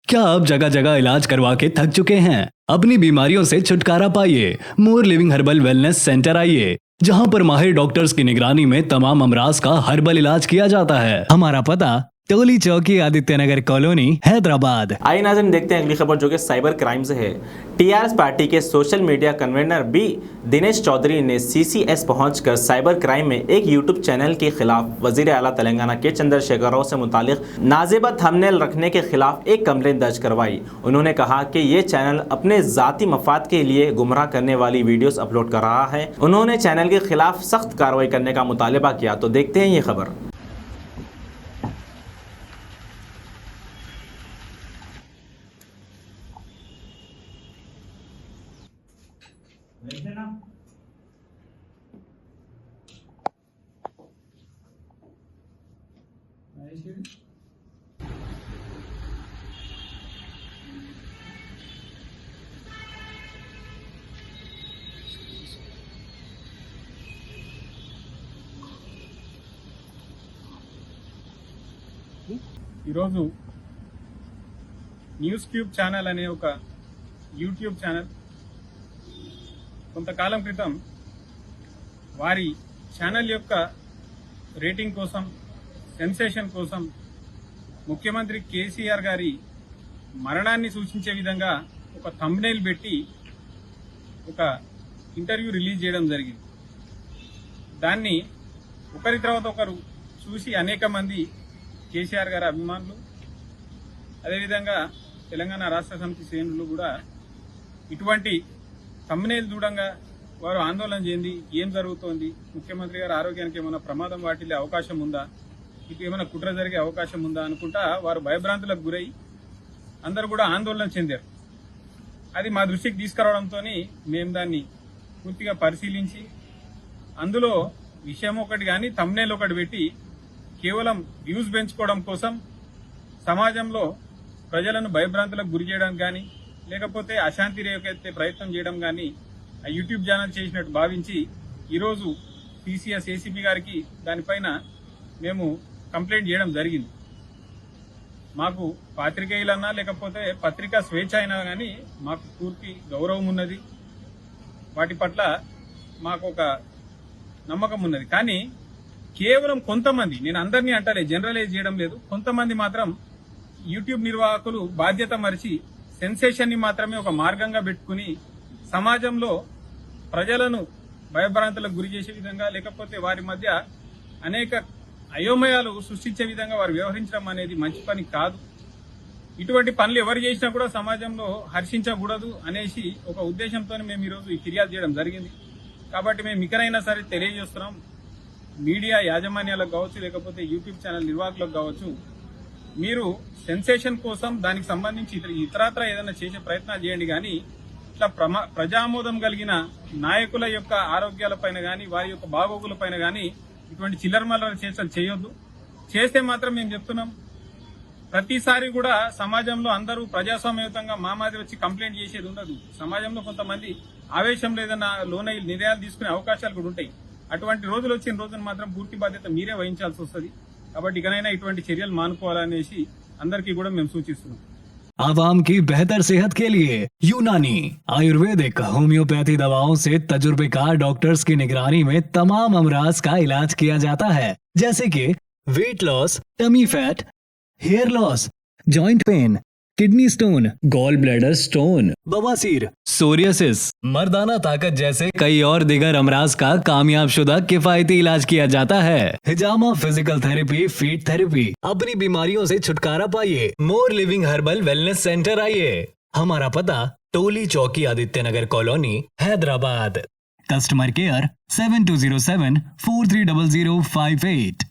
क्या आप जगह जगह इलाज करवा के थक चुके हैं? अपनी बीमारियों से छुटकारा पाइए। मोर लिविंग हर्बल वेलनेस सेंटर आइए, जहां पर माहिर डॉक्टर्स की निगरानी में तमाम अमराज का हर्बल इलाज किया जाता है। हमारा पता टोली चौकी, आदित्यनगर कॉलोनी, हैदराबाद। आइए नाज़रीन, देखते हैं अगली खबर जो कि साइबर क्राइम से है। टीआरएस पार्टी के social media convener B Dinesh Chaudhary ने सीसीएस पहुंचकर साइबर क्राइम में एक यूट्यूब चैनल के खिलाफ वजीर आला तेलंगाना के चंद्रशेखर राव से मुतालिक नाजेबा थंबनेल रखने के खिलाफ एक कंप्लेंट दर्ज करवाई। उन्होंने कहा कि ये चैनल अपने ज़ाती मफाद के लिए गुमराह करने वाली वीडियोस अपलोड कर रहा है। उन्होंने चैनल के खिलाफ सख्त कार्रवाई करने का मुतालबा किया। तो देखते हैं ये खबर। ఈరోజు న్యూస్ ట్యూబ్ ఛానల్ అనే ఒక యూట్యూబ్ ఛానల్ కొంతకాలం క్రితం వారి ఛానల్ యొక్క రేటింగ్ కోసం, సెన్సేషన్ కోసం ముఖ్యమంత్రి కేసీఆర్ గారి మరణాన్ని సూచించే విధంగా ఒక థంబ్నెయిల్ పెట్టి ఒక ఇంటర్వ్యూ రిలీజ్ చేయడం జరిగింది. దాన్ని ఒకరి తర్వాత ఒకరు చూసి అనేక మంది కేసీఆర్ గారి అభిమానులు, అదేవిధంగా తెలంగాణ రాష్ట్ర సమితి శ్రేణులు కూడా ఇటువంటి థంబ్నెయిల్ చూడంగా వారు ఆందోళన చెంది ఏం జరుగుతోంది, ముఖ్యమంత్రి గారి ఆరోగ్యానికి ఏమైనా ప్రమాదం వాటిల్లే అవకాశం ఉందా, ఇటు ఏమైనా కుట్ర జరిగే అవకాశం ఉందా అనుకుంటా వారు భయభ్రాంతులకు గురై అందరూ కూడా ఆందోళన చెందారు. అది మా దృష్టికి తీసుకురావడంతో మేము దాన్ని పూర్తిగా పరిశీలించి అందులో విషయం ఒకటి కానీ థంబ్నెయిల్ ఒకటి పెట్టి కేవలం వ్యూస్ పెంచుకోవడం కోసం సమాజంలో ప్రజలను భయభ్రాంతులకు గురి చేయడం కానీ, లేకపోతే అశాంతి రేకెత్తే ప్రయత్నం చేయడం కానీ ఆ యూట్యూబ్ ఛానల్ చేసినట్టు భావించి ఈరోజు టీసీఎస్ ఏసీపీ గారికి దానిపైన మేము కంప్లైంట్ చేయడం జరిగింది. మాకు పాత్రికేయులన్నా లేకపోతే పత్రికా స్వేచ్ఛ అయినా కానీ మాకు పూర్తి గౌరవం ఉన్నది, వాటి పట్ల మాకు ఒక నమ్మకం ఉన్నది. కానీ కేవలం కొంతమంది, నేను అందరినీ అంటలే, జనరలైజ్ చేయడం లేదు, కొంతమంది మాత్రం యూట్యూబ్ నిర్వాహకులు బాధ్యత మరిచి సెన్సేషన్ ని మాత్రమే ఒక మార్గంగా పెట్టుకుని సమాజంలో ప్రజలను భయభ్రాంతులకు గురి చేసే విధంగా, లేకపోతే వారి మధ్య అనేక అయోమయాలు సృష్టించే విధంగా వారు వ్యవహరించడం అనేది మంచి పని కాదు. ఇటువంటి పనులు ఎవరు చేసినా కూడా సమాజంలో హర్షించకూడదు అనేసి ఒక ఉద్దేశంతో మేము ఈరోజు ఈ ఫిర్యాదు చేయడం జరిగింది. కాబట్టి మేము ఇకనైనా సరే తెలియజేస్తున్నాం, మీడియా యాజమాన్యాలకు కావచ్చు, లేకపోతే యూట్యూబ్ ఛానల్ నిర్వాహకులకు కావచ్చు, మీరు సెన్సేషన్ కోసం దానికి సంబంధించి ఇతరత్ర ఏదైనా చేసే ప్రయత్నాలు చేయండి. కానీ ఇట్లా ప్రజామోదం కలిగిన నాయకుల యొక్క ఆరోగ్యాలపైన కానీ, వారి యొక్క బాగోగులపైన కానీ ఇటువంటి చిల్లరమల్లర చేష్టలు చేయొద్దు. చేస్తే మాత్రం మేము చెప్తున్నాం, ప్రతిసారి కూడా సమాజంలో అందరూ ప్రజాస్వామ్యయుతంగా మా మాది వచ్చి కంప్లైంట్ చేసేది ఉండదు. సమాజంలో కొంతమంది ఆవేశంలో ఏదైనా లోనై నిర్ణయాలు తీసుకునే అవకాశాలు కూడా ఉంటాయి. అటువంటి రోజులు వచ్చిన రోజున మాత్రం పూర్తి బాధ్యత మీరే వహించాల్సి వస్తుంది. కాబట్టి ఇకనైనా ఇటువంటి చర్యలు మానుకోవాలనేసి అందరికీ కూడా మేము సూచిస్తున్నాం. आवाम की बेहतर सेहत के लिए यूनानी, आयुर्वेदिक, होम्योपैथी दवाओं से तजुर्बेकार डॉक्टर्स की निगरानी में तमाम अमराज का इलाज किया जाता है, जैसे कि weight loss, tummy fat, hair loss, joint pain, kidney stone, gall bladder stone, बवासीर, सोरियासिस, मर्दाना ताकत जैसे कई और दिगर अमराज का कामयाब शुदा किफायती इलाज किया जाता है। हिजामा फिजिकल थेरेपी, फीट थेरेपी। अपनी बीमारियों से छुटकारा पाइए। मोर लिविंग हर्बल वेलनेस सेंटर आइए। हमारा पता टोली चौकी, Adityanagar colony, Hyderabad. Customer care 7207 430058।